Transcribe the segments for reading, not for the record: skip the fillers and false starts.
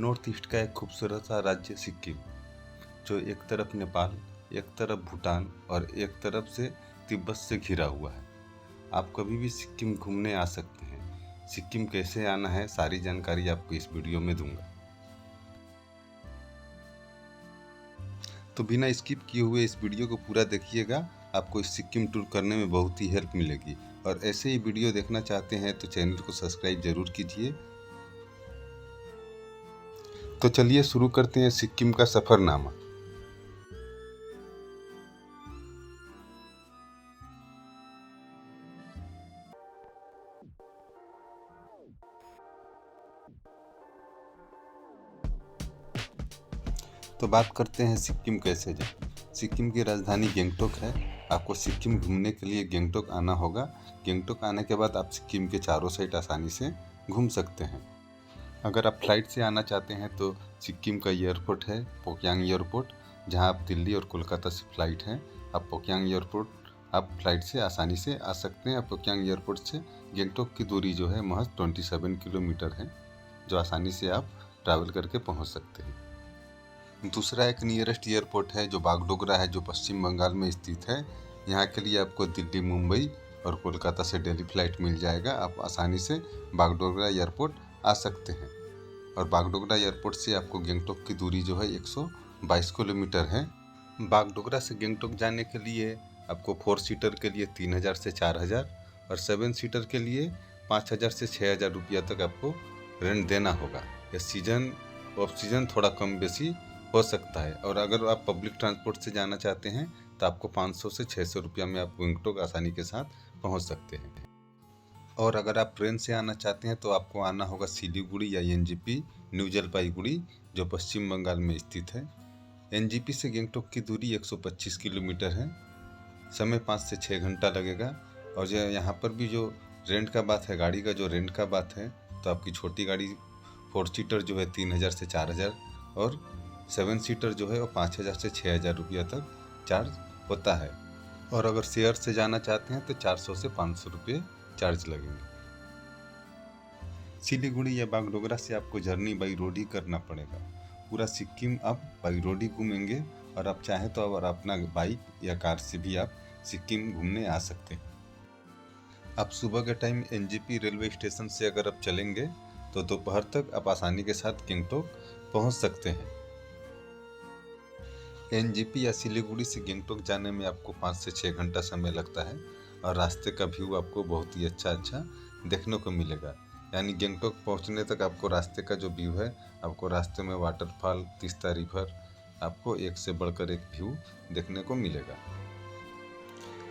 North east का एक खूबसूरत सा राज्य सिक्किम, जो एक तरफ नेपाल, एक तरफ भूटान और एक तरफ से तिब्बत से घिरा हुआ है। आप कभी भी सिक्किम घूमने आ सकते हैं। सिक्किम कैसे आना है, सारी जानकारी आपको इस वीडियो में दूंगा। तो बिना स्किप किए हुए इस वीडियो को पूरा देखिएगा, आपको इस सिक्किम टूर करने में बहुत ही हेल्प मिलेगी। और ऐसे ही वीडियो देखना चाहते हैं तो चैनल को सब्सक्राइब जरूर कीजिए। तो चलिए शुरू करते हैं सिक्किम का सफ़रनामा। तो बात करते हैं सिक्किम कैसे जाएं। सिक्किम की राजधानी गंगटोक है। आपको सिक्किम घूमने के लिए गंगटोक आना होगा। गंगटोक आने के बाद आप सिक्किम के चारों साइड आसानी से घूम सकते हैं। अगर आप फ्लाइट से आना चाहते हैं तो सिक्किम का एयरपोर्ट है पोक्यांग एयरपोर्ट, जहां आप दिल्ली और कोलकाता से फ्लाइट हैं। आप पोक्यांग एयरपोर्ट आप फ्लाइट से आसानी से आ सकते हैं। पोक्यांग एयरपोर्ट से गंगटोक की दूरी जो है महज 27 किलोमीटर है, जो आसानी से आप ट्रैवल करके पहुंच सकते हैं। दूसरा एक नियरेस्ट एयरपोर्ट है जो बागडोगरा है, जो पश्चिम बंगाल में स्थित है। यहाँ के लिए आपको दिल्ली, मुंबई और कोलकाता से डेली फ्लाइट मिल जाएगा। आप आसानी से बागडोगरा एयरपोर्ट आ सकते हैं। और बागडोगरा एयरपोर्ट से आपको गंगटोक की दूरी जो है 122 किलोमीटर है। बागडोगरा से गंगटोक जाने के लिए आपको 4 सीटर के लिए 3000 से 4000 और 7 सीटर के लिए 5000 से 6000 रुपया तक आपको रेंट देना होगा। यह सीजन ऑफ सीजन थोड़ा कम बेसी हो सकता है। और अगर आप पब्लिक ट्रांसपोर्ट से जाना चाहते हैं तो आपको 500 से 600 रुपया में आप गंगटोक आसानी के साथ पहुंच सकते हैं। और अगर आप ट्रेन से आना चाहते हैं तो आपको आना होगा सिलीगुड़ी या एनजेपी, न्यू जलपाईगुड़ी, जो पश्चिम बंगाल में स्थित है। एनजेपी से गंगटोक की दूरी 125 किलोमीटर है। समय 5 से 6 घंटा लगेगा। और जो यहाँ पर भी जो रेंट का बात है, गाड़ी का जो रेंट का बात है, तो आपकी छोटी गाड़ी 4 सीटर जो है 3000 से 4000 और 7 सीटर जो है वो 5000 से 6000 रुपया तक चार्ज होता है। और अगर शेयर से जाना चाहते हैं तो 400 से 500 रुपये चार्ज लगेंगे। सिलीगुड़ी या बागडोगरा से आपको जर्नी बाई रोड ही करना पड़ेगा। पूरा सिक्किम आप बाई रोड ही घूमेंगे। और आप चाहें तो और अपना बाइक या कार से भी आप सिक्किम घूमने आ सकते हैं। आप सुबह के टाइम एनजेपी रेलवे स्टेशन से अगर आप चलेंगे तो दोपहर तक आप आसानी के साथ गंगटोक पहुंच सकते हैं। एनजेपी या सिलीगुड़ी से गंगटोक जाने में आपको 5 से 6 घंटा समय लगता है। और रास्ते का व्यू आपको बहुत ही अच्छा देखने को मिलेगा। यानी गंगटोक पहुंचने तक आपको रास्ते का जो व्यू है, आपको रास्ते में वाटरफॉल, तीस्ता रिवर, आपको एक से बढ़कर एक व्यू देखने को मिलेगा।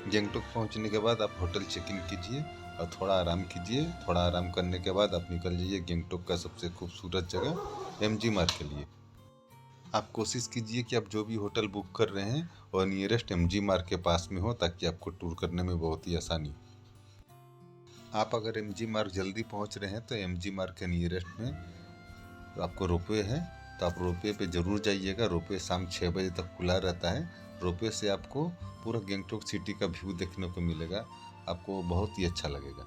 गंगटोक पहुंचने के बाद आप होटल चेक इन कीजिए और थोड़ा आराम कीजिए। थोड़ा आराम करने के बाद आप निकल जाइए गंगटोक का सबसे खूबसूरत जगह एमजी मार्ग के लिए। आप कोशिश कीजिए कि आप जो भी होटल बुक कर रहे हैं वो नियरेस्ट एमजी मार्ग के पास में हो, ताकि आपको टूर करने में बहुत ही आसानी हो। आप अगर एमजी मार्ग जल्दी पहुंच रहे हैं तो एमजी मार्ग के नियरेस्ट में तो आपको रोपवे है, तो आप रोपवे पे ज़रूर जाइएगा। रोपवे शाम 6 बजे तक खुला रहता है। रोपवे से आपको पूरा गंगटोक सिटी का व्यू देखने को मिलेगा। आपको बहुत ही अच्छा लगेगा।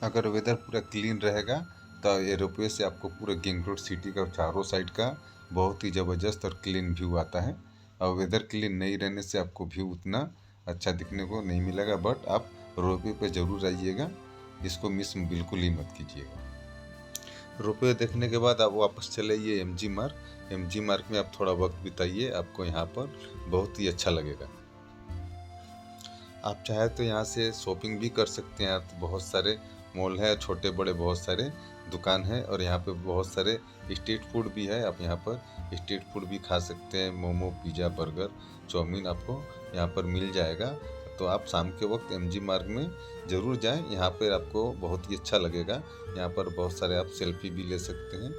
अगर वेदर पूरा क्लीन रहेगा तो ये रोपवे से आपको पूरे गंगटोक सिटी का चारों साइड का बहुत ही ज़बरदस्त और क्लीन व्यू आता है। और वेदर क्लीन नहीं रहने से आपको व्यू उतना अच्छा दिखने को नहीं मिलेगा। बट आप रोपवे पे ज़रूर आइएगा, इसको मिस बिल्कुल ही मत कीजिएगा। रोपवे देखने के बाद आप वापस चले आइए एमजी मार्ग। एमजी मार्ग में आप थोड़ा वक्त बिताइए, आपको यहाँ पर बहुत ही अच्छा लगेगा। आप चाहे तो यहाँ से शॉपिंग भी कर सकते हैं। आप बहुत सारे मॉल है, छोटे बड़े बहुत सारे दुकान है। और यहाँ पे बहुत सारे स्ट्रीट फूड भी है। आप यहाँ पर स्ट्रीट फूड भी खा सकते हैं। मोमो, पिज़्ज़ा, बर्गर, चाउमीन आपको यहाँ पर मिल जाएगा। तो आप शाम के वक्त एमजी मार्ग में ज़रूर जाएं, यहाँ पर आपको बहुत ही अच्छा लगेगा। यहाँ पर बहुत सारे आप सेल्फी भी ले सकते हैं।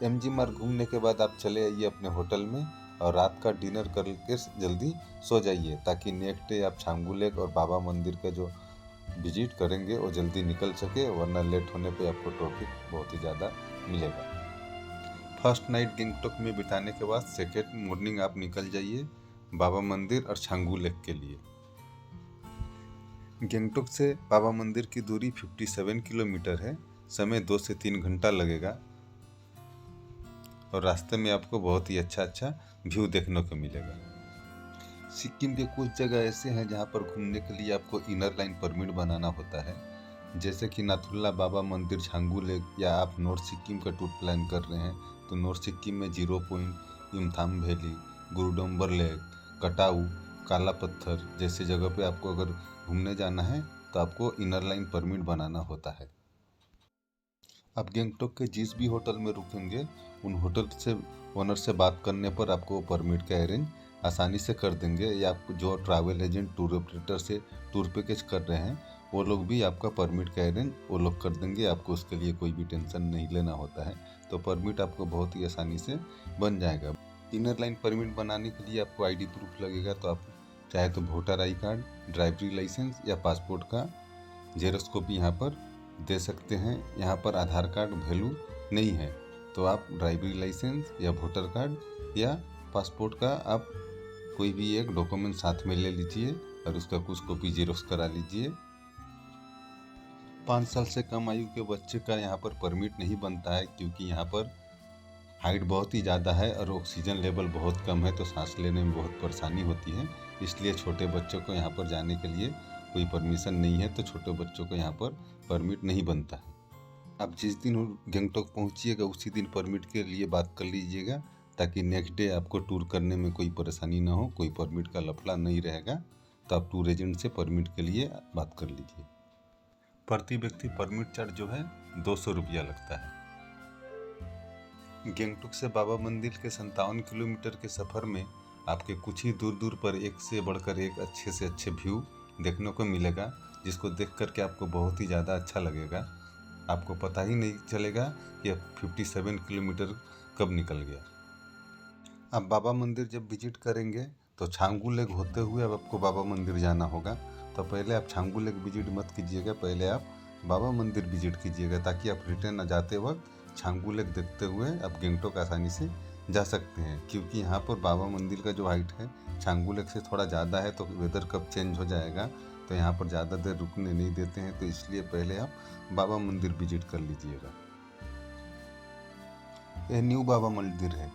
एमजी मार्ग घूमने के बाद आप चले आइए अपने होटल में और रात का डिनर करके जल्दी सो जाइए, ताकि नेक्स्ट डे आप छांगू लेक और बाबा मंदिर का जो विजिट करेंगे वो जल्दी निकल सके, वरना लेट होने पे आपको ट्रैफिक बहुत ही ज़्यादा मिलेगा। फर्स्ट नाइट गंगटोक में बिताने के बाद सेकेंड मॉर्निंग आप निकल जाइए बाबा मंदिर और छांगू लेक के लिए। गंगटोक से बाबा मंदिर की दूरी 57 किलोमीटर है। समय 2 से 3 घंटा लगेगा और रास्ते में आपको बहुत ही अच्छा व्यू देखने को मिलेगा। सिक्किम के कुछ जगह ऐसे हैं जहाँ पर घूमने के लिए आपको इनर लाइन परमिट बनाना होता है, जैसे कि नाथुला बाबा मंदिर, छांगू लेक, या आप नॉर्थ सिक्किम का टूर प्लान कर रहे हैं तो नॉर्थ सिक्किम में 0 पॉइंट, युमथांग वैली, गुरुडोम्बर लेक, कटाऊ, काला पत्थर जैसे जगह पे आपको अगर घूमने जाना है तो आपको इनर लाइन परमिट बनाना होता है। आप गंगटोक के जिस भी होटल में रुकेंगे उन होटल से ओनर से बात करने पर आपको परमिट का अरेंज आसानी से कर देंगे, या आप जो ट्रैवल एजेंट, टूर ऑपरेटर से टूर पैकेज कर रहे हैं वो लोग भी आपका परमिट का अरेंज वो लोग कर देंगे। आपको उसके लिए कोई भी टेंशन नहीं लेना होता है, तो परमिट आपको बहुत ही आसानी से बन जाएगा। इनर लाइन परमिट बनाने के लिए आपको आईडी प्रूफ लगेगा, तो आप चाहे तो वोटर आई कार्ड, ड्राइवरी लाइसेंस या पासपोर्ट का जेरॉक्स कॉपी यहाँ पर दे सकते हैं। यहाँ पर आधार कार्ड वैल्यू नहीं है तो आप ड्राइवरी लाइसेंस या वोटर कार्ड या पासपोर्ट का आप कोई भी एक डॉक्यूमेंट साथ में ले लीजिए और उसका कुछ कॉपी जेरॉक्स करा लीजिए। 5 साल से कम आयु के बच्चे का यहाँ पर परमिट नहीं बनता है, क्योंकि यहाँ पर हाइट बहुत ही ज़्यादा है और ऑक्सीजन लेवल बहुत कम है, तो सांस लेने में बहुत परेशानी होती है। इसलिए छोटे बच्चों को यहाँ पर जाने के लिए कोई परमिशन नहीं है, तो छोटे बच्चों को यहाँ पर परमिट नहीं बनता है। आप जिस दिन गंगटोक पहुँचिएगा उसी दिन परमिट के लिए बात कर लीजिएगा, ताकि नेक्स्ट डे आपको टूर करने में कोई परेशानी ना हो, कोई परमिट का लफड़ा नहीं रहेगा। तो आप टूर एजेंट से परमिट के लिए बात कर लीजिए। प्रति व्यक्ति परमिट चार्ज जो है 200 रुपया लगता है। गंगटोक से बाबा मंदिर के 57 किलोमीटर के सफ़र में आपके कुछ ही दूर पर एक से बढ़कर एक अच्छे से अच्छे व्यू देखने को मिलेगा, जिसको देख करके आपको बहुत ही ज़्यादा अच्छा लगेगा। आपको पता ही नहीं चलेगा कि 57 किलोमीटर कब निकल गया। आप बाबा मंदिर जब विजिट करेंगे तो छांगू लेक होते हुए अब आपको बाबा मंदिर जाना होगा। तो पहले आप छांगू लेक विजिट मत कीजिएगा, पहले आप बाबा मंदिर विजिट कीजिएगा, ताकि आप रिटर्न जाते वक्त छांगू लेक देखते हुए आप गंगटोक आसानी से जा सकते हैं। क्योंकि यहाँ पर बाबा मंदिर का जो हाइट है छांगू लेक से थोड़ा ज़्यादा है, तो वेदर कब चेंज हो जाएगा तो यहाँ पर ज़्यादा देर रुकने नहीं देते हैं, तो इसलिए पहले आप बाबा मंदिर विजिट कर लीजिएगा। यह न्यू बाबा मंदिर है।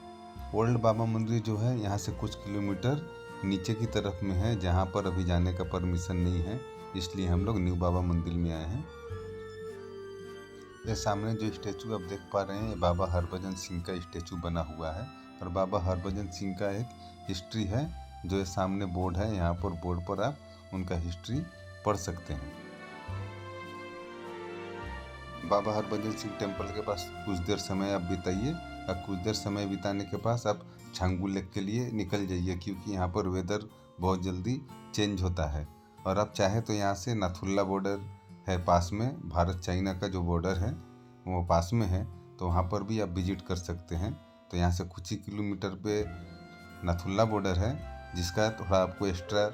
ओल्ड बाबा मंदिर जो है यहाँ से कुछ किलोमीटर नीचे की तरफ में है, जहाँ पर अभी जाने का परमिशन नहीं है, इसलिए हम लोग न्यू बाबा मंदिर में आए हैं। ये सामने जो स्टैचू आप देख पा रहे हैं, ये बाबा हरभजन सिंह का स्टैचू बना हुआ है, और बाबा हरभजन सिंह का एक हिस्ट्री है जो ये सामने बोर्ड है, यहाँ पर बोर्ड पर आप उनका हिस्ट्री पढ़ सकते हैं। बाबा हरभजन सिंह टेम्पल के पास कुछ देर समय आप बिताइए, और कुछ देर समय बिताने के पास आप छांगू लेक के लिए निकल जाइए, क्योंकि यहाँ पर वेदर बहुत जल्दी चेंज होता है। और आप चाहे तो यहाँ से नाथुला बॉर्डर है पास में, भारत चाइना का जो बॉर्डर है वो पास में है, तो वहाँ पर भी आप विजिट कर सकते हैं। तो यहाँ से कुछ ही किलोमीटर पे नाथुला बॉर्डर है, जिसका थोड़ा आपको एक्स्ट्रा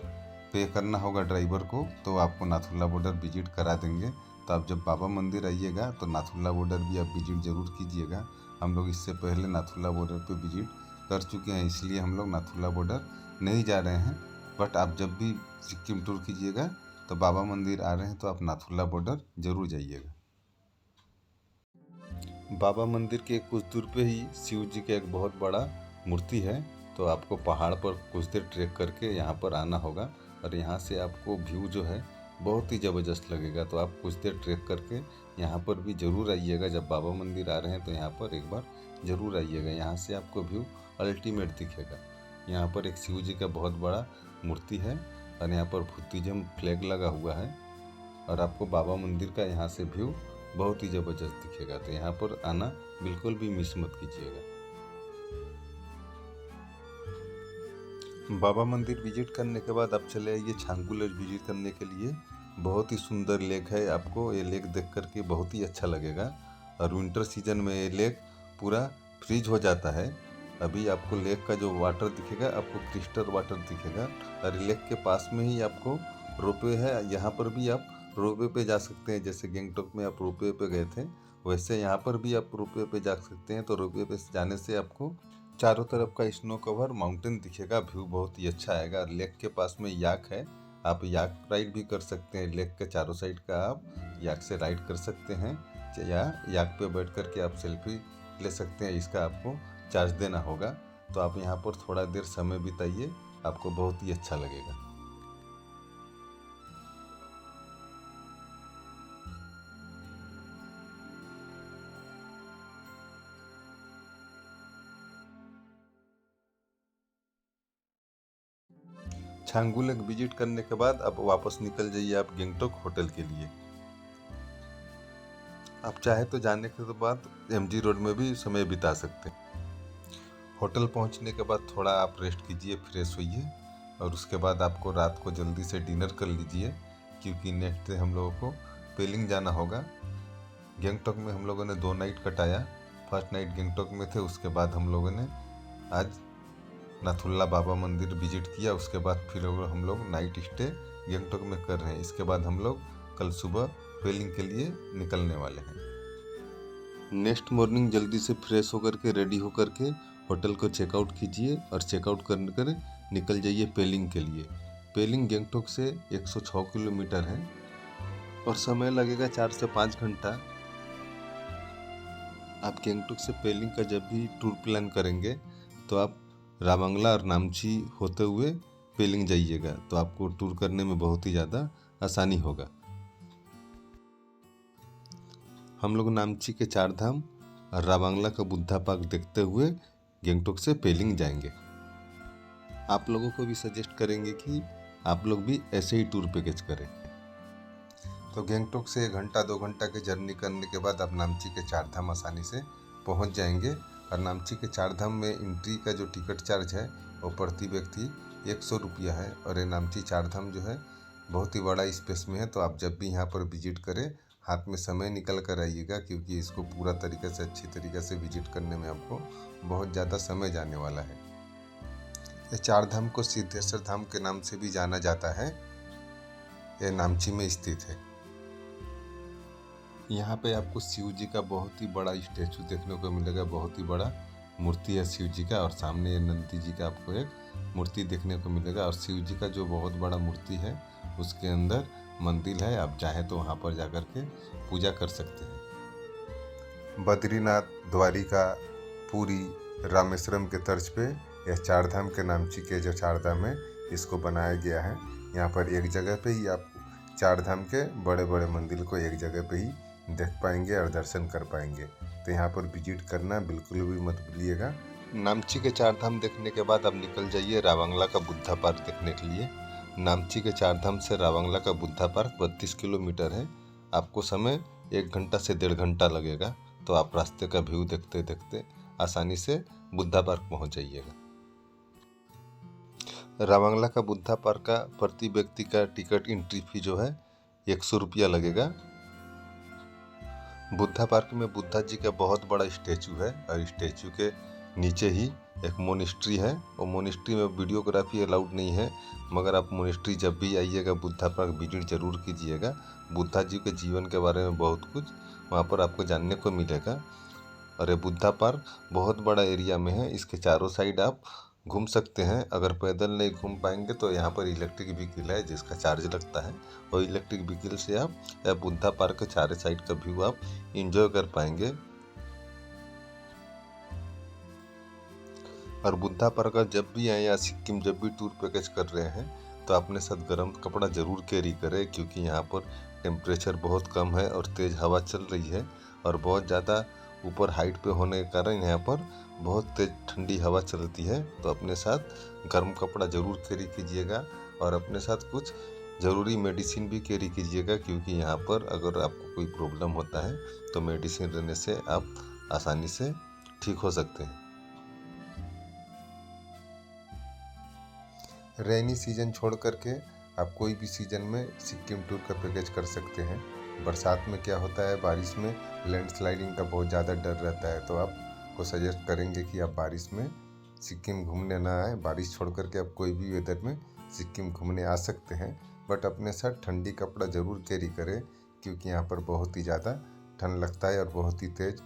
पे करना होगा ड्राइवर को, तो आपको नाथुला बॉर्डर विजिट करा देंगे। तो आप जब बाबा मंदिर आइएगा तो नाथुला बॉर्डर भी आप विजिट ज़रूर कीजिएगा। हम लोग इससे पहले नाथुला बॉर्डर पे विजिट कर चुके हैं, इसलिए हम लोग नाथुला बॉर्डर नहीं जा रहे हैं। बट आप जब भी सिक्किम टूर कीजिएगा तो बाबा मंदिर आ रहे हैं तो आप नाथुला बॉर्डर ज़रूर जाइएगा। बाबा मंदिर के कुछ दूर पे ही शिव जी का एक बहुत बड़ा मूर्ति है, तो आपको पहाड़ पर कुछ देर ट्रैक करके यहाँ पर आना होगा, और यहाँ से आपको व्यू जो है बहुत ही ज़बरदस्त लगेगा। तो आप कुछ देर ट्रैक करके यहाँ पर भी ज़रूर आइएगा। जब बाबा मंदिर आ रहे हैं तो यहाँ पर एक बार ज़रूर आइएगा, यहाँ से आपको व्यू अल्टीमेट दिखेगा। यहाँ पर एक शिव जी का बहुत बड़ा मूर्ति है, और यहाँ पर बुद्धिज्म फ्लैग लगा हुआ है, और आपको बाबा मंदिर का यहाँ से व्यू बहुत ही ज़बरदस्त दिखेगा। तो यहाँ पर आना बिल्कुल भी मिस मत कीजिएगा। बाबा मंदिर विजिट करने के बाद आप चले आइए छांगू लेक विजिट करने के लिए। बहुत ही सुंदर लेक है, आपको ये लेक देख करके बहुत ही अच्छा लगेगा। और विंटर सीजन में ये लेक पूरा फ्रीज हो जाता है। अभी आपको लेक का जो वाटर दिखेगा आपको क्रिस्टल वाटर दिखेगा, और लेक के पास में ही आपको रोपवे है। यहाँ पर भी आप रोपवे पे जा सकते हैं, जैसे गंगटोक में आप रोपवे पे गए थे वैसे यहाँ पर भी आप रोपवे पे जा सकते हैं। तो रोपवे पे जाने से आपको चारों तरफ का स्नो कवर माउंटेन दिखेगा, व्यू बहुत ही अच्छा आएगा। लेक के पास में याक है, आप याक राइड भी कर सकते हैं। लेक के चारों साइड का आप याक से राइड कर सकते हैं। या याक पे बैठ कर के आप सेल्फी ले सकते हैं। इसका आपको चार्ज देना होगा। तो आप यहाँ पर थोड़ा देर समय बिताइए, आपको बहुत ही अच्छा लगेगा। छांगु लेक विजिट करने के बाद अब वापस निकल जाइए आप गंगटोक होटल के लिए। आप चाहे तो जाने के बाद एमजी रोड में भी समय बिता सकते हैं। होटल पहुंचने के बाद थोड़ा आप रेस्ट कीजिए, फ्रेश होइए और उसके बाद आपको रात को जल्दी से डिनर कर लीजिए, क्योंकि नेक्स्ट डे हम लोगों को पेलिंग जाना होगा। गंगटोक में हम लोगों ने 2 नाइट कटाया। फर्स्ट नाइट गंगटोक में थे, उसके बाद हम लोगों ने आज नाथुल्ला बाबा मंदिर विजिट किया। उसके बाद फिर हम लोग नाइट स्टे गंगटोक में कर रहे हैं। इसके बाद हम लोग कल सुबह पेलिंग के लिए निकलने वाले हैं। नेक्स्ट मॉर्निंग जल्दी से फ्रेश होकर के रेडी होकर के होटल को चेकआउट कीजिए और चेकआउट कर निकल जाइए पेलिंग के लिए। पेलिंग गंगटोक से 106 किलोमीटर है और समय लगेगा 4 से 5 घंटा। आप गंगटोक से पेलिंग का जब भी टूर प्लान करेंगे तो आप रामंगला और नामची होते हुए पेलिंग जाइएगा, तो आपको टूर करने में बहुत ही ज़्यादा आसानी होगा। हम लोग नामची के 4 धाम और रामंगला का बुद्धा पार्क देखते हुए गंगटोक से पेलिंग जाएंगे। आप लोगों को भी सजेस्ट करेंगे कि आप लोग भी ऐसे ही टूर पैकेज करें। तो गंगटोक से 1 घंटा 2 घंटा की जर्नी करने के बाद आप नामची के 4 धाम आसानी से पहुंच जाएंगे। और नामची के 4 धाम में एंट्री का जो टिकट चार्ज है वो प्रति व्यक्ति 100 रुपया है। और ये नामची 4 धाम जो है बहुत ही बड़ा स्पेस में है, तो आप जब भी यहाँ पर विजिट करें हाथ में समय निकल कर आइएगा, क्योंकि इसको पूरा तरीके से अच्छी तरीके से विजिट करने में आपको बहुत ज़्यादा समय जाने वाला है। ये 4 धाम को सिद्धेश्वर धाम के नाम से भी जाना जाता है। यह नामची में स्थित है। यहाँ पे आपको शिव जी का बहुत ही बड़ा स्टैचू देखने को मिलेगा। बहुत ही बड़ा मूर्ति है शिव जी का, और सामने नंदी जी का आपको एक मूर्ति देखने को मिलेगा। और शिव जी का जो बहुत बड़ा मूर्ति है उसके अंदर मंदिर है, आप चाहें तो वहाँ पर जाकर के पूजा कर सकते हैं। बद्रीनाथ, द्वारिका, पुरी, रामेश्वरम के तर्ज पे यह 4 धाम के नामची के जो 4 धाम है इसको बनाया गया है। यहाँ पर एक जगह पे ही आप 4 धाम के बड़े बड़े मंदिर को एक जगह पे ही देख पाएंगे और दर्शन कर पाएंगे। तो यहाँ पर विजिट करना बिल्कुल भी मत भूलिएगा। नामची के 4 धाम देखने के बाद अब निकल जाइए रावंगला का बुद्धा पार्क देखने के लिए। नामची के 4 धाम से रावंगला का बुद्धा पार्क 32 किलोमीटर है। आपको समय 1 घंटा से 1.5 घंटा लगेगा। तो आप रास्ते का व्यू देखते देखते आसानी से बुद्धा पार्क पहुँच जाइएगा। रावंगला का बुद्धा पार्क का प्रति व्यक्ति का टिकट एंट्री फी जो है 100 रुपया लगेगा। बुद्धा पार्क में बुद्धा जी का बहुत बड़ा स्टैचू है और स्टैचू के नीचे ही एक मोनेस्ट्री है। और मोनेस्ट्री में वीडियोग्राफी अलाउड नहीं है, मगर आप मोनेस्ट्री जब भी आइएगा बुद्धा पार्क विजिट जरूर कीजिएगा। बुद्धा जी के जीवन के बारे में बहुत कुछ वहाँ पर आपको जानने को मिलेगा। और ये बुद्धा पार्क बहुत बड़ा एरिया में है। इसके चारों साइड आप घूम सकते हैं। अगर पैदल नहीं घूम पाएंगे तो यहाँ पर इलेक्ट्रिक व्हीकल है जिसका चार्ज लगता है, और इलेक्ट्रिक व्हीकल से आप बुद्धा पार्क के चारों साइड का व्यू आप इंजॉय कर पाएंगे। और बुद्धा पार्क का जब भी आए या सिक्किम जब भी टूर पैकेज कर रहे हैं तो अपने साथ गर्म कपड़ा ज़रूर कैरी करें, क्योंकि यहाँ पर टेम्परेचर बहुत कम है और तेज़ हवा चल रही है। और बहुत ज़्यादा ऊपर हाइट पे होने के कारण यहाँ पर बहुत तेज़ ठंडी हवा चलती है। तो अपने साथ गर्म कपड़ा ज़रूर कैरी कीजिएगा और अपने साथ कुछ ज़रूरी मेडिसिन भी कैरी कीजिएगा, क्योंकि यहाँ पर अगर आपको कोई प्रॉब्लम होता है तो मेडिसिन लेने से आप आसानी से ठीक हो सकते हैं। रेनी सीजन छोड़ करके आप कोई भी सीजन में सिक्किम टूर का पैकेज कर सकते हैं। बरसात में क्या होता है, बारिश में लैंडस्लाइडिंग का बहुत ज़्यादा डर रहता है, तो आपको सजेस्ट करेंगे कि आप बारिश में सिक्किम घूमने ना आए। बारिश छोड़ करके आप कोई भी वेदर में सिक्किम घूमने आ सकते हैं, बट अपने साथ ठंडी कपड़ा ज़रूर कैरी करें, क्योंकि यहाँ पर बहुत ही ज़्यादा ठंड लगता है और बहुत ही तेज़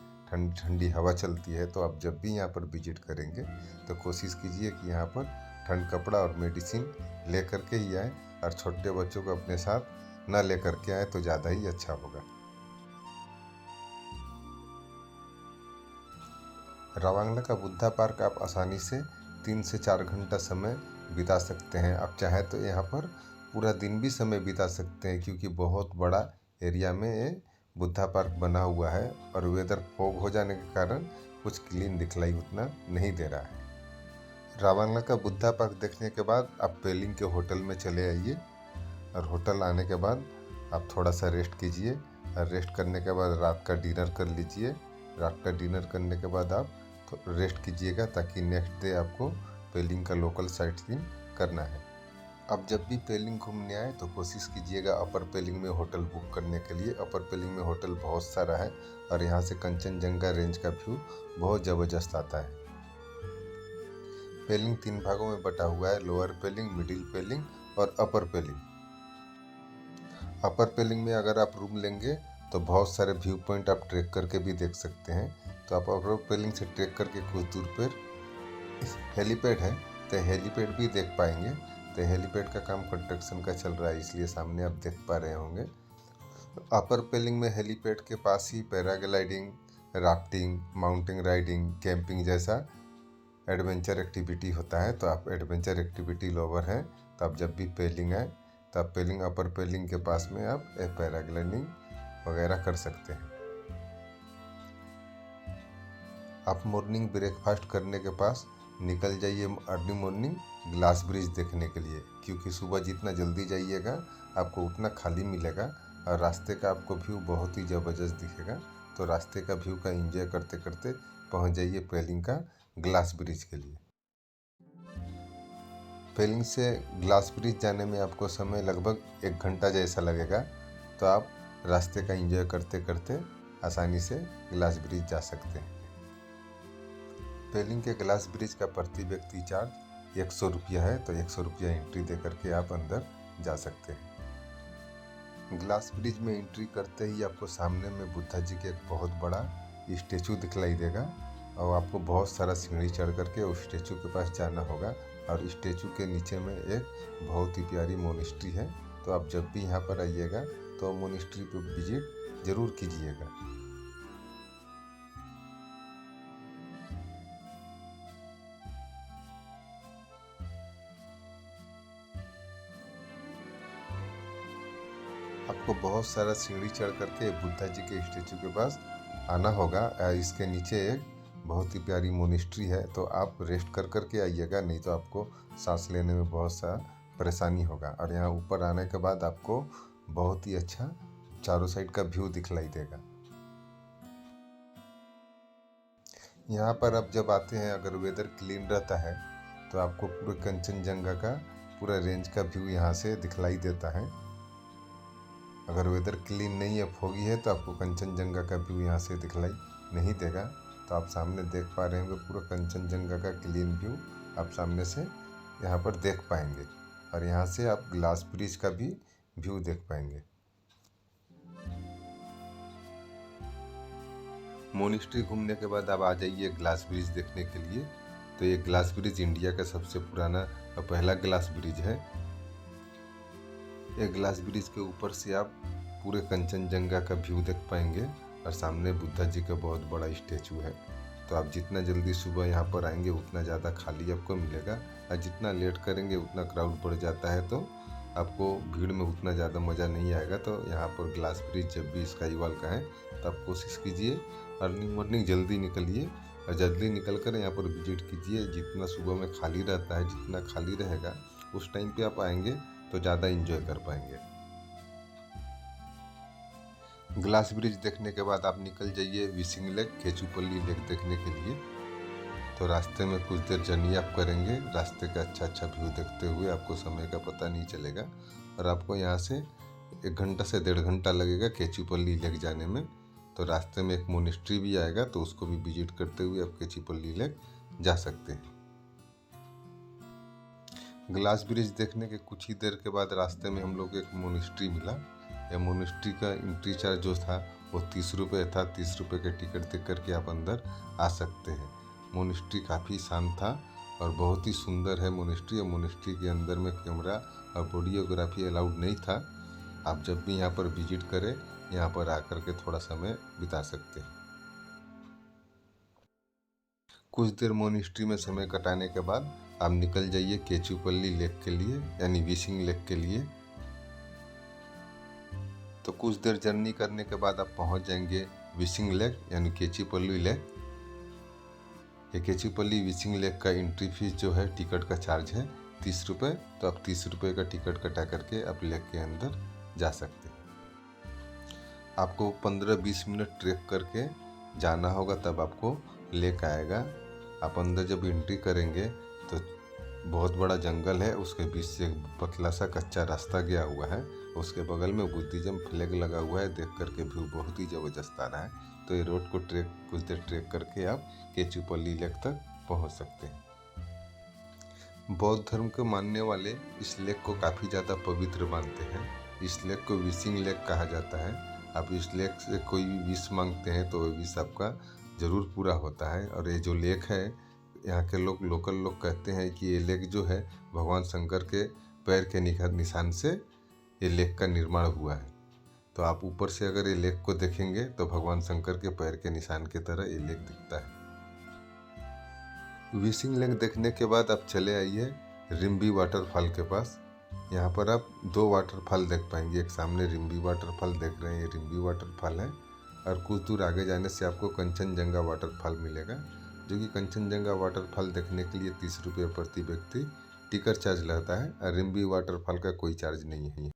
ठंडी हवा चलती है। तो आप जब भी यहाँ पर विजिट करेंगे तो कोशिश कीजिए कि यहाँ पर ठंड कपड़ा और मेडिसिन ले करके ही आए, और छोटे बच्चों को अपने साथ ना ले करके आए तो ज़्यादा ही अच्छा होगा। रावांगला का बुद्धा पार्क आप आसानी से 3 से 4 घंटा समय बिता सकते हैं। आप चाहें तो यहाँ पर पूरा दिन भी समय बिता सकते हैं, क्योंकि बहुत बड़ा एरिया में ये बुद्धा पार्क बना हुआ है और वेदर फॉग हो जाने के कारण कुछ क्लीन दिखलाई उतना नहीं दे रहा है। रावांगला का बुद्धा पार्क देखने के बाद आप पेलिंग के होटल में चले आइए और होटल आने के बाद आप थोड़ा सा रेस्ट कीजिए और रेस्ट करने के बाद रात का डिनर कर लीजिए। रात का डिनर करने के बाद आप रेस्ट कीजिएगा, ताकि नेक्स्ट डे आपको पेलिंग का लोकल साइट सीइंग करना है। अब जब भी पेलिंग घूमने आए तो कोशिश कीजिएगा अपर पेलिंग में होटल बुक करने के लिए। अपर पेलिंग में होटल बहुत सारा है और यहाँ से कंचनजंगा रेंज का व्यू बहुत ज़बरदस्त आता है। पेलिंग 3 भागों में बटा हुआ है, लोअर पेलिंग, मिडिल पेलिंग और अपर पेलिंग। अपर पेलिंग में अगर आप रूम लेंगे तो बहुत सारे व्यू पॉइंट आप ट्रैक करके भी देख सकते हैं। तो आप अपर पेलिंग से ट्रैक करके कुछ दूर पर हेलीपैड है, तो हेलीपैड भी देख पाएंगे। तो हेलीपैड का काम कंस्ट्रक्शन का चल रहा है, इसलिए सामने आप देख पा रहे होंगे। अपर पेलिंग में हेलीपैड के पास ही paragliding, rafting, mountain riding, camping जैसा एडवेंचर एक्टिविटी होता है। तो आप एडवेंचर एक्टिविटी लवर हैं तो आप जब भी पेलिंग आए तो आप पेलिंग अपर पेलिंग के पास में आप पैराग्लाइडिंग वगैरह कर सकते हैं। आप मॉर्निंग ब्रेकफास्ट करने के पास निकल जाइए अर्ली मॉर्निंग ग्लास ब्रिज देखने के लिए, क्योंकि सुबह जितना जल्दी जाइएगा आपको उतना खाली मिलेगा और रास्ते का आपको व्यू बहुत ही ज़बरदस्त दिखेगा। तो रास्ते का व्यू का एंजॉय करते करते पहुंच जाइए पेलिंग का ग्लास ब्रिज के लिए। पेलिंग से ग्लास ब्रिज जाने में आपको समय लगभग 1 घंटा जैसा लगेगा। तो आप रास्ते का एंजॉय करते करते आसानी से ग्लास ब्रिज जा सकते हैं। पेलिंग के ग्लास ब्रिज का प्रति व्यक्ति चार्ज 100 रुपया है, तो 100 रुपया एंट्री दे करके आप अंदर जा सकते हैं। ग्लास ब्रिज में एंट्री करते ही आपको सामने में बुद्धा जी के एक बहुत बड़ा स्टेचू दिखलाई देगा और आपको बहुत सारा सीढ़ी चढ़ करके उस स्टेचू के पास जाना होगा। और स्टेचू के नीचे में एक बहुत ही प्यारी मोनेस्ट्री है। तो आप जब भी यहाँ पर आइएगा तो मोनेस्ट्री पे विजिट ज़रूर कीजिएगा। आपको बहुत सारा सीढ़ी चढ़ करके बुद्धा जी के स्टेचू के पास आना होगा। इसके नीचे एक बहुत ही प्यारी मोनेस्ट्री है, तो आप रेस्ट कर करके आइएगा, नहीं तो आपको सांस लेने में बहुत सा परेशानी होगा। और यहाँ ऊपर आने के बाद आपको बहुत ही अच्छा चारों साइड का व्यू दिखलाई देगा। यहाँ पर आप जब आते हैं अगर वेदर क्लीन रहता है तो आपको पूरे कंचनजंगा का पूरा रेंज का व्यू यहाँ से दिखलाई देता है। अगर वेदर क्लीन नहीं है, फोगी है, तो आपको कंचनजंगा का व्यू यहाँ से दिखलाई नहीं देगा। तो आप सामने देख पा रहे होंगे पूरा कंचनजंगा का क्लीन व्यू आप सामने से यहाँ पर देख पाएंगे। और यहाँ से आप ग्लास ब्रिज का भी व्यू देख पाएंगे। मोनेस्ट्री घूमने के बाद आप आ जाइए ग्लास ब्रिज देखने के लिए। तो ये ग्लास ब्रिज इंडिया का सबसे पुराना और पहला ग्लास ब्रिज है। ये ग्लास ब्रिज के ऊपर से आप पूरे कंचनजंगा का व्यू देख पाएंगे और सामने बुद्धा जी का बहुत बड़ा स्टेचू है। तो आप जितना जल्दी सुबह यहाँ पर आएंगे उतना ज़्यादा खाली आपको मिलेगा, और जितना लेट करेंगे उतना क्राउड बढ़ जाता है, तो आपको भीड़ में उतना ज़्यादा मज़ा नहीं आएगा। तो यहाँ पर ग्लास ब्रिज जब भी स्काई वॉल का है तो आप कोशिश कीजिए अर्ली मॉर्निंग जल्दी निकलिए और जल्दी निकल कर यहाँ पर विजिट कीजिए। जितना सुबह में खाली रहता है, जितना खाली रहेगा उस टाइम पे आप आएंगे तो ज़्यादा एंजॉय कर पाएंगे। ग्लास ब्रिज देखने के बाद आप निकल जाइए विशिंग लेक, केचुपल्ली लेक देखने के लिए। तो रास्ते में कुछ देर जर्नी आप करेंगे, रास्ते का अच्छा व्यू देखते हुए आपको समय का पता नहीं चलेगा। और आपको यहाँ से 1 घंटा से 1.5 घंटा लगेगा केचुपल्ली लेक जाने में। तो रास्ते में एक मोनेस्ट्री भी आएगा, तो उसको भी विजिट करते हुए आप केचुपल्ली लेक जा सकते हैं। ग्लास ब्रिज देखने के कुछ ही देर के बाद रास्ते में हम लोग एक मोनेस्ट्री मिला। यह मोनेस्ट्री का एंट्री चार्ज जो था वो 30 रुपये था। 30 रुपये के टिकट देख करके आप अंदर आ सकते हैं। मोनेस्ट्री काफ़ी शांत था और बहुत ही सुंदर है मोनेस्ट्री। और मोनेस्ट्री के अंदर में कैमरा और वीडियोग्राफी अलाउड नहीं था। आप जब भी यहाँ पर विजिट करें यहाँ पर आकर के थोड़ा समय बिता सकते हैं। कुछ देर मोनेस्ट्री में समय कटाने के बाद आप निकल जाइए केचुपल्ली लेक के लिए, यानी विशिंग लेक के लिए। तो कुछ देर जर्नी करने के बाद आप पहुंच जाएंगे विशिंग लेक यानी केचुपल्ली लेक। ये केचुपल्ली विशिंग लेक का एंट्री फीस जो है, टिकट का चार्ज है 30 रुपये। तो आप 30 रुपये का टिकट कटा करके आप लेक के अंदर जा सकते हैं। आपको 15-20 मिनट ट्रेक करके जाना होगा, तब आपको लेक आएगा। आप अंदर जब एंट्री करेंगे तो बहुत बड़ा जंगल है, उसके बीच से एक पतला सा कच्चा रास्ता गया हुआ है। उसके बगल में बुद्धिज्म फ्लैग लगा हुआ है, देख करके व्यू बहुत ही ज़बरदस्त आ रहा है। तो ये रोड को कुछ देर ट्रेक करके आप केचुपल्ली लेक तक पहुंच सकते हैं। बौद्ध धर्म के मानने वाले इस लेक को काफ़ी ज़्यादा पवित्र मानते हैं। इस लेक को विशिंग लेक कहा जाता है। आप इस लेक से कोई भी विश मांगते हैं तो वह विश आपका ज़रूर पूरा होता है। और ये जो लेक है, यहाँ के लोकल लोग कहते हैं कि ये लेक जो है भगवान शंकर के पैर के निशान से ये लेक का निर्माण हुआ है। तो आप ऊपर से अगर ये लेक को देखेंगे तो भगवान शंकर के पैर के निशान की तरह ये लेक दिखता है। विशिंग लेक देखने के बाद आप चले आइए रिम्बी वाटरफॉल के पास। यहाँ पर आप 2 वाटरफॉल देख पाएंगे। एक सामने रिम्बी वाटरफॉल देख रहे हैं, ये रिम्बी वाटरफॉल है। और कुछ दूर आगे जाने से आपको कंचनजंगा वाटरफॉल मिलेगा, जो कि कंचनजंगा वाटरफॉल देखने के लिए 30 रुपये प्रति व्यक्ति टिकट चार्ज लगता है। और रिम्बी वाटरफॉल का कोई चार्ज नहीं है।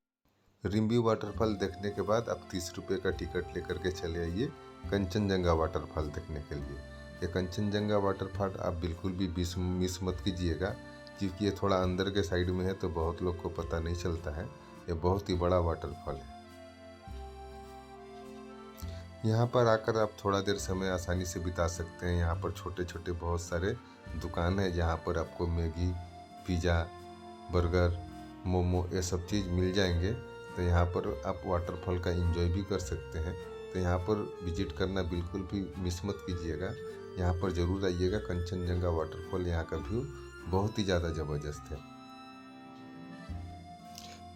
रिम्बी वाटरफॉल देखने के बाद आप 30 रुपये का टिकट लेकर के चले आइए कंचनजंगा वाटरफॉल देखने के लिए। ये कंचनजंगा वाटरफॉल आप बिल्कुल भी मिस मत कीजिएगा, क्योंकि ये थोड़ा अंदर के साइड में है, तो बहुत लोग को पता नहीं चलता है। ये बहुत ही बड़ा वाटरफॉल है। यहाँ पर आकर आप थोड़ा देर समय आसानी से बिता सकते हैं। यहाँ पर छोटे छोटे बहुत सारे दुकान है, जहाँ पर आपको मैगी, पिज़्ज़ा, बर्गर, मोमो ये सब चीज़ मिल जाएंगे। तो यहाँ पर आप वाटरफॉल का एंजॉय भी कर सकते हैं। तो यहाँ पर विजिट करना बिल्कुल भी मिस मत कीजिएगा। यहाँ पर ज़रूर आइएगा कंचनजंगा वाटरफॉल। यहाँ का व्यू बहुत ही ज़्यादा ज़बरदस्त है।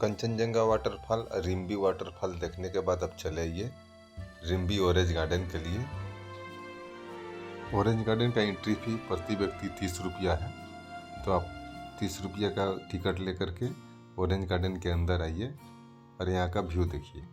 कंचनजंगा वाटरफॉल, रिम्बी वाटरफॉल देखने के बाद आप चले आइए रिम्बी ऑरेंज गार्डन के लिए। ऑरेंज गार्डन का एंट्री फी प्रति व्यक्ति 30 रुपया है। तो आप 30 रुपये का टिकट लेकर के ऑरेंज गार्डन के अंदर आइए और यहाँ का व्यू देखिए।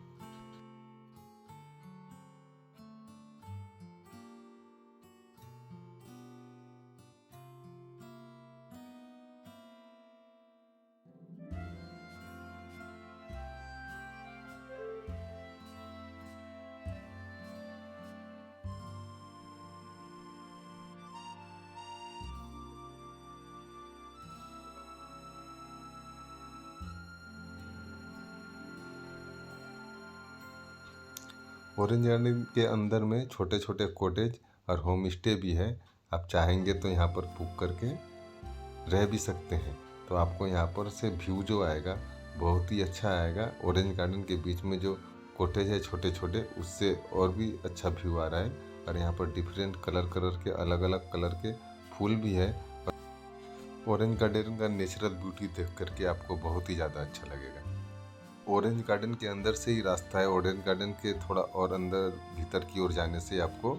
ऑरेंज गार्डन के अंदर में छोटे छोटे कॉटेज और होम स्टे भी है। आप चाहेंगे तो यहाँ पर बुक करके रह भी सकते हैं। तो आपको यहाँ पर से व्यू जो आएगा बहुत ही अच्छा आएगा। ऑरेंज गार्डन के बीच में जो कॉटेज है छोटे छोटे, उससे और भी अच्छा व्यू आ रहा है। और यहाँ पर डिफरेंट कलर के अलग अलग कलर के फूल भी है। ऑरेंज गार्डन का नेचुरल ब्यूटी देख करके आपको बहुत ही ज़्यादा अच्छा लगेगा। ऑरेंज गार्डन के अंदर से ही रास्ता है। ऑरेंज गार्डन के थोड़ा और अंदर भीतर की ओर जाने से आपको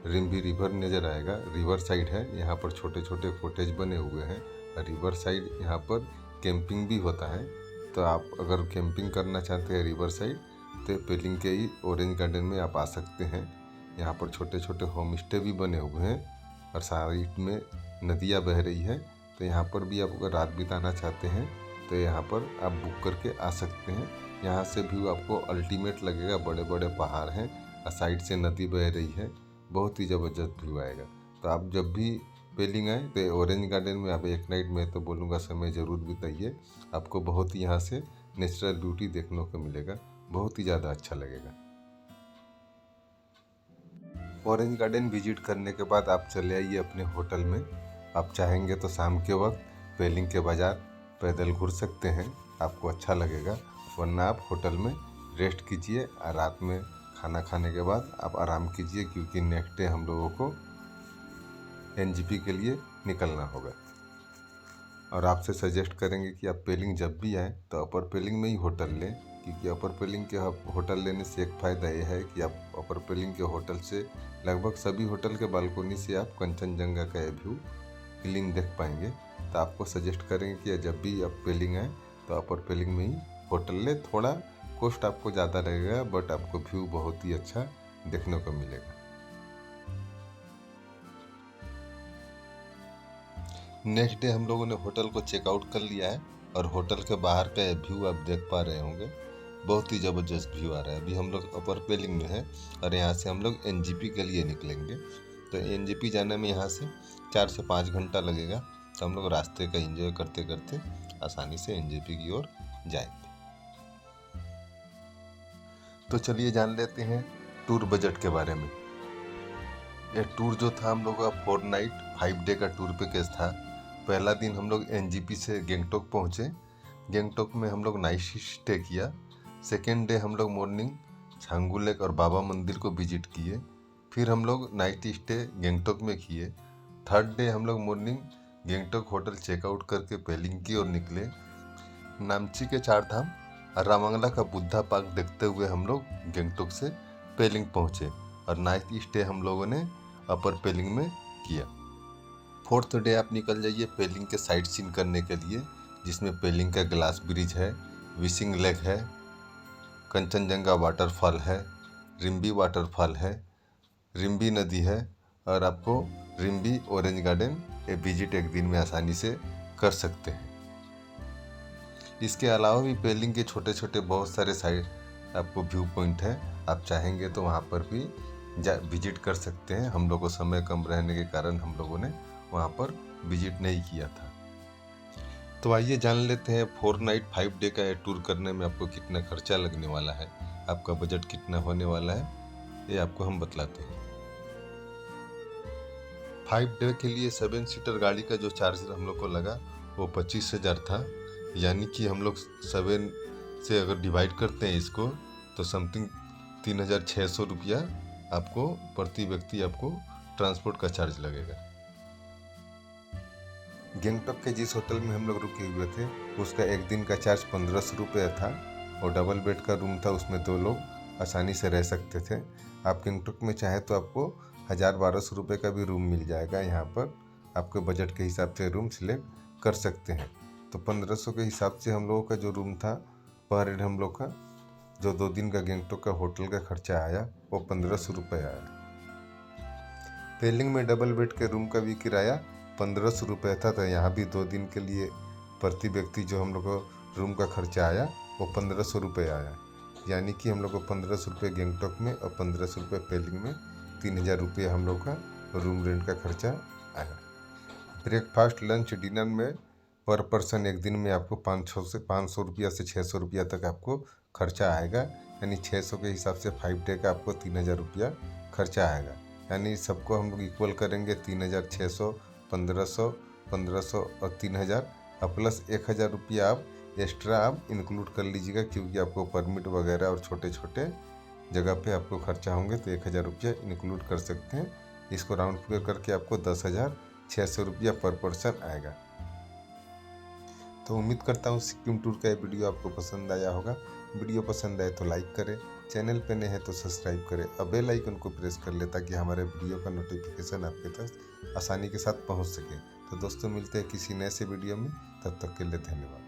रिम्बी रिवर नज़र आएगा। रिवर साइड है, यहाँ पर छोटे छोटे कॉटेज बने हुए हैं। रिवर साइड यहाँ पर कैंपिंग भी होता है। तो आप अगर कैंपिंग करना चाहते हैं रिवर साइड, तो पेलिंग के ही ऑरेंज गार्डन में आप आ सकते हैं। यहाँ पर छोटे छोटे होम स्टे भी बने हुए हैं और साइड में नदियाँ बह रही है। तो यहाँ पर भी आप अगर रात बिताना चाहते हैं तो यहाँ पर आप बुक करके आ सकते हैं। यहाँ से व्यू आपको अल्टीमेट लगेगा। बड़े बड़े पहाड़ हैं और साइड से नदी बह रही है। बहुत ही ज़बरदस्त व्यू आएगा। तो आप जब भी पेलिंग आए तो ऑरेंज गार्डन में आप एक नाइट में तो बोलूँगा समय ज़रूर बिताइए। आपको बहुत ही यहाँ से नेचुरल ब्यूटी देखने को मिलेगा, बहुत ही ज़्यादा अच्छा लगेगा। ऑरेंज गार्डन विजिट करने के बाद आप चले आइए अपने होटल में। आप चाहेंगे तो शाम के वक्त पेलिंग के बाज़ार पैदल घूर सकते हैं, आपको अच्छा लगेगा। वरना आप होटल में रेस्ट कीजिए और रात में खाना खाने के बाद आप आराम कीजिए, क्योंकि नेक्स्ट डे हम लोगों को एनजीपी के लिए निकलना होगा। और आपसे सजेस्ट करेंगे कि आप पेलिंग जब भी आएँ तो अपर पेलिंग में ही होटल लें, क्योंकि अपर पेलिंग के होटल लेने से एक फ़ायदा यह है कि आप अपर पेलिंग के होटल से लगभग सभी होटल के बालकोनी से आप कंचनजंगा का व्यू क्लीन देख पाएंगे। तो आपको सजेस्ट करेंगे कि जब भी आप पेलिंग आए तो अपर पेलिंग में ही होटल ले। थोड़ा कॉस्ट आपको ज़्यादा रहेगा बट आपको व्यू बहुत ही अच्छा देखने को मिलेगा। नेक्स्ट डे हम लोगों ने होटल को चेकआउट कर लिया है और होटल के बाहर का व्यू आप देख पा रहे होंगे, बहुत ही ज़बरदस्त व्यू आ रहा है। अभी हम लोग अपर पेलिंग में है और यहाँ से हम लोग एनजेपी के लिए निकलेंगे। तो एनजेपी जाने में यहाँ से 4 से 5 घंटा लगेगा। तो हम लोग रास्ते का एंजॉय करते करते आसानी से एनजेपी की ओर जाएंगे। तो चलिए जान लेते हैं टूर बजट के बारे में। ये टूर जो था हम लोग का 4 नाइट 5 डे का टूर पैकेज था। पहला दिन हम लोग एनजेपी से गंगटोक पहुँचे। गंगटोक में हम लोग नाइट स्टे किया। सेकेंड डे हम लोग मॉर्निंग छांगू लेक और बाबा मंदिर को विजिट किए। फिर हम लोग नाइट स्टे गंगटोक में किए। थर्ड डे हम लोग मॉर्निंग गंगटोक होटल चेकआउट करके पेलिंग की ओर निकले। नामची के 4 धाम और रामंगला का बुद्धा पार्क देखते हुए हम लोग गंगटोक से पेलिंग पहुँचे और नाइट स्टे हम लोगों ने अपर पेलिंग में किया। फोर्थ डे आप निकल जाइए पेलिंग के साइट सीन करने के लिए, जिसमें पेलिंग का ग्लास ब्रिज है, विशिंग लेक है, कंचनजंगा वाटरफॉल है, रिम्बी वाटरफॉल है, रिम्बी नदी है और आपको रिम्बी ऑरेंज गार्डन ये विजिट एक दिन में आसानी से कर सकते हैं। इसके अलावा भी पेलिंग के छोटे छोटे बहुत सारे साइड आपको व्यू पॉइंट है। आप चाहेंगे तो वहाँ पर भी विजिट कर सकते हैं। हम लोग को समय कम रहने के कारण हम लोगों ने वहाँ पर विजिट नहीं किया था। तो आइए जान लेते हैं 4 नाइट 5 डे का टूर करने में आपको कितना खर्चा लगने वाला है, आपका बजट कितना होने वाला है, ये आपको हम बतलाते हैं। 5 डे के लिए 7 सीटर गाड़ी का जो चार्ज हम लोग को लगा वो 25,000 था। यानी कि हम लोग 7 से अगर डिवाइड करते हैं इसको तो समथिंग 3,600 रुपया आपको प्रति व्यक्ति आपको ट्रांसपोर्ट का चार्ज लगेगा। गंगटोक के जिस होटल में हम लोग रुके हुए थे उसका एक दिन का चार्ज 1,500 रुपये था और डबल बेड का रूम था, उसमें 2 लोग आसानी से रह सकते थे। आप गंगटोक में चाहे तो आपको 1,000-1,200 रुपये का भी रूम मिल जाएगा। यहाँ पर आपके बजट के हिसाब से रूम सिलेक्ट कर सकते हैं। तो 1,500 के हिसाब से हम लोगों का जो रूम था पर हेड हम लोग का जो 2 दिन का गंगटोक का होटल का खर्चा आया वो 1,500 रुपये आया। पेलिंग में डबल बेड के रूम का भी किराया 1,500 रुपये था। तो यहाँ भी 2 दिन के लिए प्रति व्यक्ति जो हम लोग को रूम का खर्चा आया वो 1,500 रुपये आया। यानी कि हम लोग को 1,500 रुपये गंगटोक में और 1,500 रुपये पेलिंग में 3,000 रुपये हम लोग का रूम रेंट का खर्चा आया। ब्रेकफास्ट लंच डिनर में पर पर्सन एक दिन में आपको 500 रुपया से 600 रुपया तक आपको खर्चा आएगा। यानी 600 के हिसाब से 5 डे का आपको 3,000 रुपया खर्चा आएगा। यानी सबको हम लोग इक्वल करेंगे 3,600, 1,500, 1,500 और 3,000 और प्लस 1,000 रुपया आप एक्स्ट्रा आप इंक्लूड कर लीजिएगा, क्योंकि आपको परमिट वगैरह और छोटे छोटे जगह पे आपको खर्चा होंगे तो 1,000 रुपया इंक्लूड कर सकते हैं। इसको राउंड फिगर करके आपको 10,600 रुपया पर पर्सन आएगा। तो उम्मीद करता हूँ सिक्किम टूर का ये वीडियो आपको पसंद आया होगा। वीडियो पसंद आए तो लाइक करें, चैनल पे नए हैं तो सब्सक्राइब करें और बेल आइकन को प्रेस कर ले ताकि हमारे वीडियो का नोटिफिकेशन आपके तक आसानी के साथ पहुँच सके। तो दोस्तों मिलते हैं किसी नए से वीडियो में, तब तक के लिए धन्यवाद।